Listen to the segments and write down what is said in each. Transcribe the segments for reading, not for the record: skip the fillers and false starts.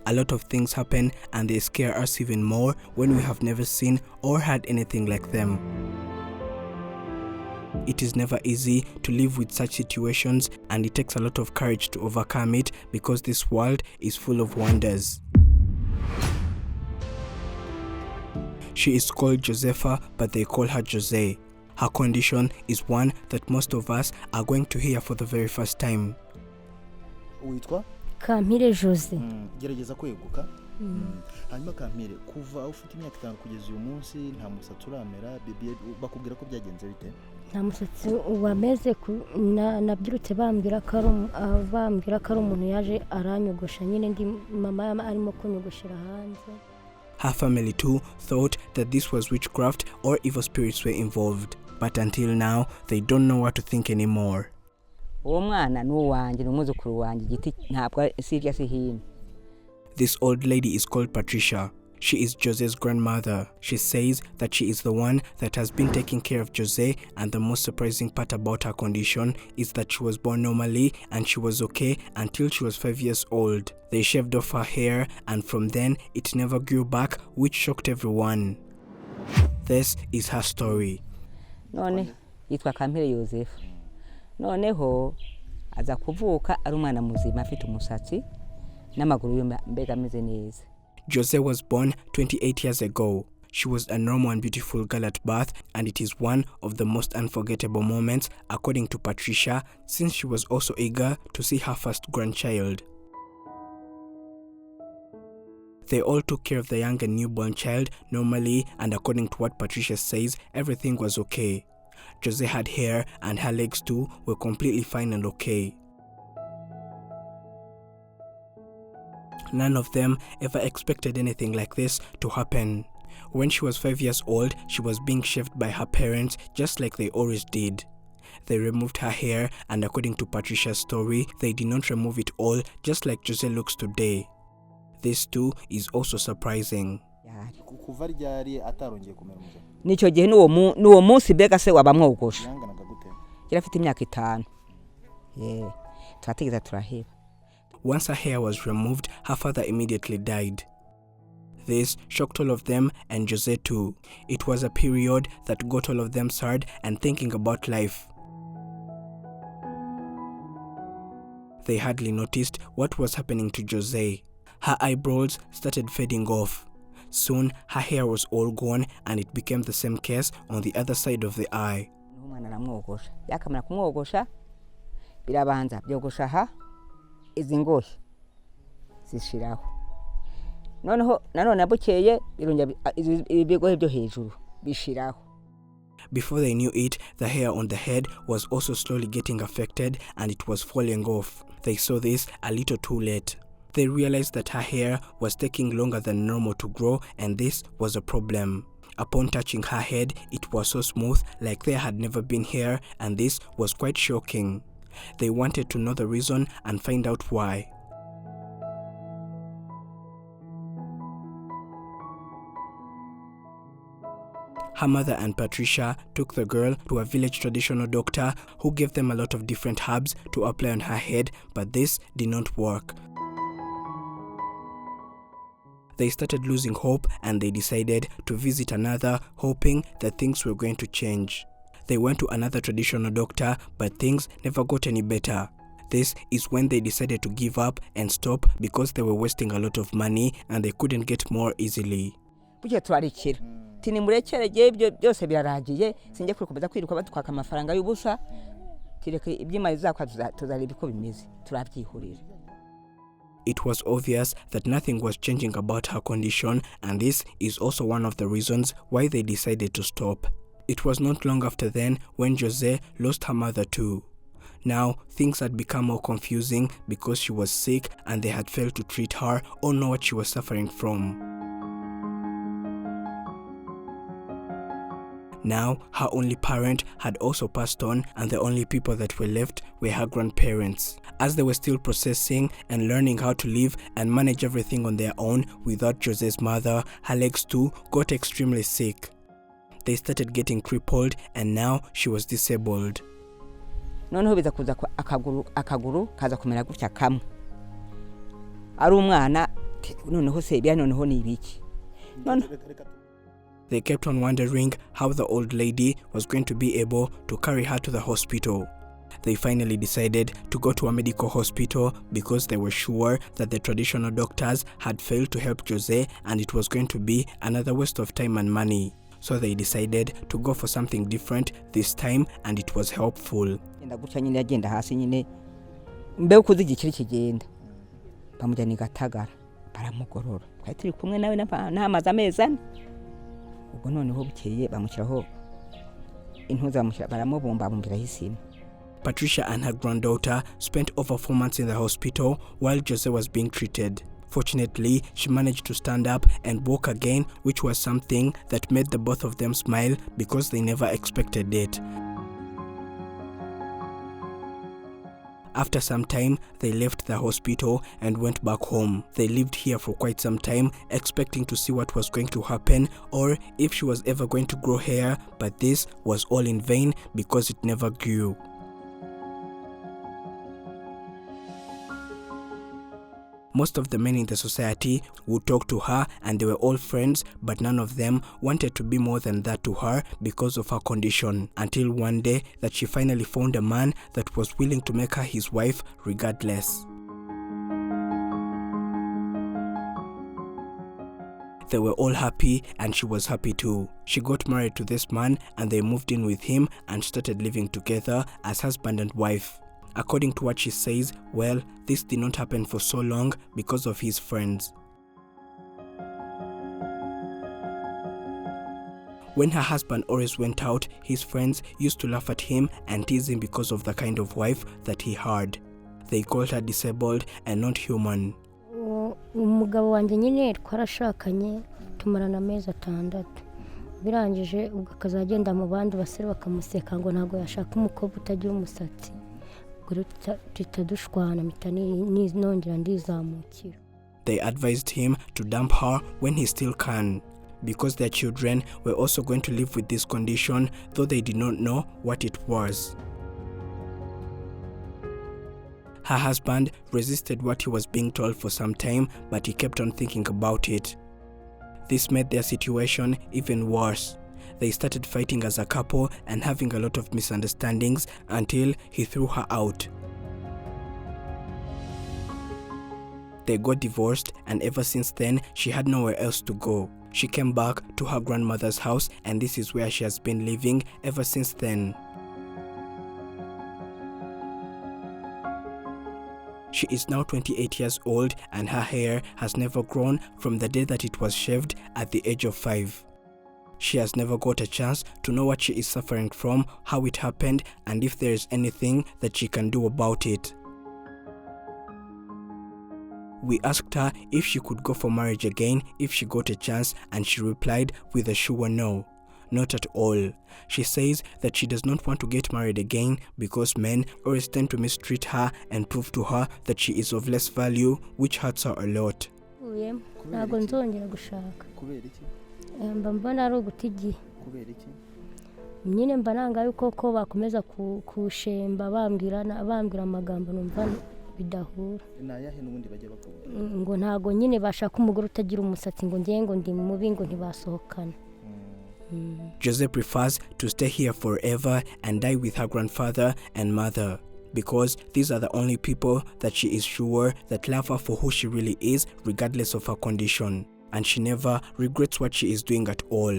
A lot of things happen and they scare us even more when we have never seen or heard anything like them. It is never easy to live with such situations, and it takes a lot of courage to overcome it because this world is full of wonders. She is called Josepha, but they call her Jose. Her condition is one that most of us are going to hear for the very first time. Uitwa? Kampire Jose. Gerageza kweguka. Hanyuma Kampire kuva ufite imyaka 5 kugeza uyu munsi nta musatsi uramera, bebe bakubwira ko byagenze bite? Nta musatsi wameze nabyirutse bambwira ko ari umuntu yaje aranyogosha nyine ndi mama arimo kunyogoshera hanze. Her family too thought that this was witchcraft or evil spirits were involved, but until now they don't know what to think anymore. Uwo mwana n'uwanje n'umuzukuru wanje giti ntabwo sirya sihino. This old lady is called Patricia. She is Jose's grandmother. She says that she is the one that has been taking care of Jose, and the most surprising part about her condition is that she was born normally and she was okay until she was 5 years old. They shaved off her hair and from then it never grew back, which shocked everyone. This is her story. None yitwa Kampire Joseph. Noneho aza kuvuka ari umwana muzima afite umusatsi n'amaguru mbega ameze neza. Jose was born 28 years ago. She was a normal and beautiful girl at birth, and it is one of the most unforgettable moments, according to Patricia, since she was also eager to see her first grandchild. They all took care of the young and newborn child normally, and according to what Patricia says, everything was okay. Jose had hair and her legs too were completely fine and okay. None of them ever expected anything like this to happen. When she was 5 years old, she was being shaved by her parents just like they always did. They removed her hair, and according to Patricia's story, they did not remove it all just like Jose looks today. This too is also surprising. Kuva ryari atarongeye kumera muzo? Nico gihe n'uwo munsi bega se wabamwogosha. Yanganaga gute? Kirafite imyaka 5. Twategeza turaheba. Once her hair was removed, her father immediately died. This shocked all of them, and Jose too. It was a period that got all of them sad and thinking about life. They hardly noticed what was happening to Jose. Her eyebrows started fading off. Soon, her hair was all gone, and it became the same case on the other side of the eye. Yakamara kumwogosha birabanza byogosha ha izingohe zishiraho. Noneho nanone bukeye birunja ibigohe byo hejuru bishiraho. Before they knew it, the hair on the head was also slowly getting affected and it was falling off. They saw this a little too late. They realized that her hair was taking longer than normal to grow, and this was a problem. Upon touching her head, it was so smooth like there had never been hair, and this was quite shocking. They wanted to know the reason and find out why. Her mother and Patricia took the girl to a village traditional doctor who gave them a lot of different herbs to apply on her head, but this did not work. They started losing hope and they decided to visit another, hoping that things were going to change. They went to another traditional doctor, but things never got any better. This is when they decided to give up and stop because they were wasting a lot of money and they couldn't get more easily. Tini murekere ibyo byose birarangiye sinje kukomeza kwiruka batwaka amafaranga y'ubusa tireke ibyimari zakwa tuzari biko bimeze turabyihurira. It was obvious that nothing was changing about her condition, and this is also one of the reasons why they decided to stop. It was not long after then when Jose lost her mother too. Now, things had become more confusing because she was sick and they had failed to treat her or know what she was suffering from. Now, her only parent had also passed on, and the only people that were left were her grandparents. As they were still processing and learning how to live and manage everything on their own without Jose's mother, her legs too got extremely sick. They started getting crippled, and now she was disabled. Noneho biza kuza akaguru kaza kumera gutya kamwe. Ari umwana noneho se bya noneho ni ibiki none They kept on wondering how the old lady was going to be able to carry her to the hospital. They finally decided to go to a medical hospital because they were sure that the traditional doctors had failed to help Jose and it was going to be another waste of time and money. So they decided to go for something different this time and it was helpful. enda guca nyine agenda hasi nyine mbe ukuzi igikiri kigenda bamujyana i Gatagara baramugorora twari turi kumwe nawe n'amazi amezi ane ubwo noneho bukeye bamushyiraho intuza baramubumbabumbiraho isima. Patricia and her granddaughter spent over 4 months in the hospital while Jose was being treated. Fortunately, she managed to stand up and walk again, which was something that made the both of them smile because they never expected it. After some time, they left the hospital and went back home. They lived here for quite some time, expecting to see what was going to happen or if she was ever going to grow hair, but this was all in vain because it never grew. Most of the men in the society would talk to her and they were all friends, but none of them wanted to be more than that to her because of her condition, until one day that she finally found a man that was willing to make her his wife regardless. They were all happy and she was happy too. She got married to this man and they moved in with him and started living together as husband and wife. According to what she says, well, this did not happen for so long because of his friends. When her husband always went out, his friends used to laugh at him and tease him because of the kind of wife that he had. They called her disabled and not human. Umugabo wanjye nyine twarashakanye tumarana amezi 6 birangije ubwo akazagenda mu bandi basore bakamuseka ngo ntago yashaka umukobwa utagira umusatsi. They advised him to dump her when he still can, because their children were also going to live with this condition, though they did not know what it was. Her husband resisted what he was being told for some time, but he kept on thinking about it. This made their situation even worse. They started fighting as a couple and having a lot of misunderstandings until he threw her out. They got divorced and ever since then she had nowhere else to go. She came back to her grandmother's house and this is where she has been living ever since then. She is now 28 years old and her hair has never grown from the day that it was shaved at the age of 5. She has never got a chance to know what she is suffering from, how it happened, and if there is anything that she can do about it. We asked her if she could go for marriage again if she got a chance, and she replied with a sure no. Not at all. She says that she does not want to get married again because men always tend to mistreat her and prove to her that she is of less value, which hurts her a lot. Mba mbona ari ugutigi nyine mba nanga yuko ko bakomeza kushemba bambwira amagambo numva bidahura nayahe n'ubundi bajya bakubwira ngo ntago nyine bashaka umugore utagira umusatsi ngo ngiye ngo ndi mubi ngo ntibasohokana. Jose prefers to stay here forever and die with her grandfather and mother because these are the only people that she is sure that love her for who she really is regardless of her condition. And she never regrets what she is doing at all.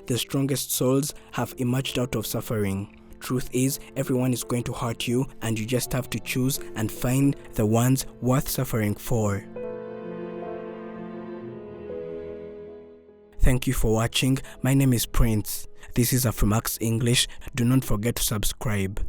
The strongest souls have emerged out of suffering. Truth is, everyone is going to hurt you and you just have to choose and find the ones worth suffering for. Thank you for watching. My name is Prince. This is Afrimax English. Do not forget to subscribe.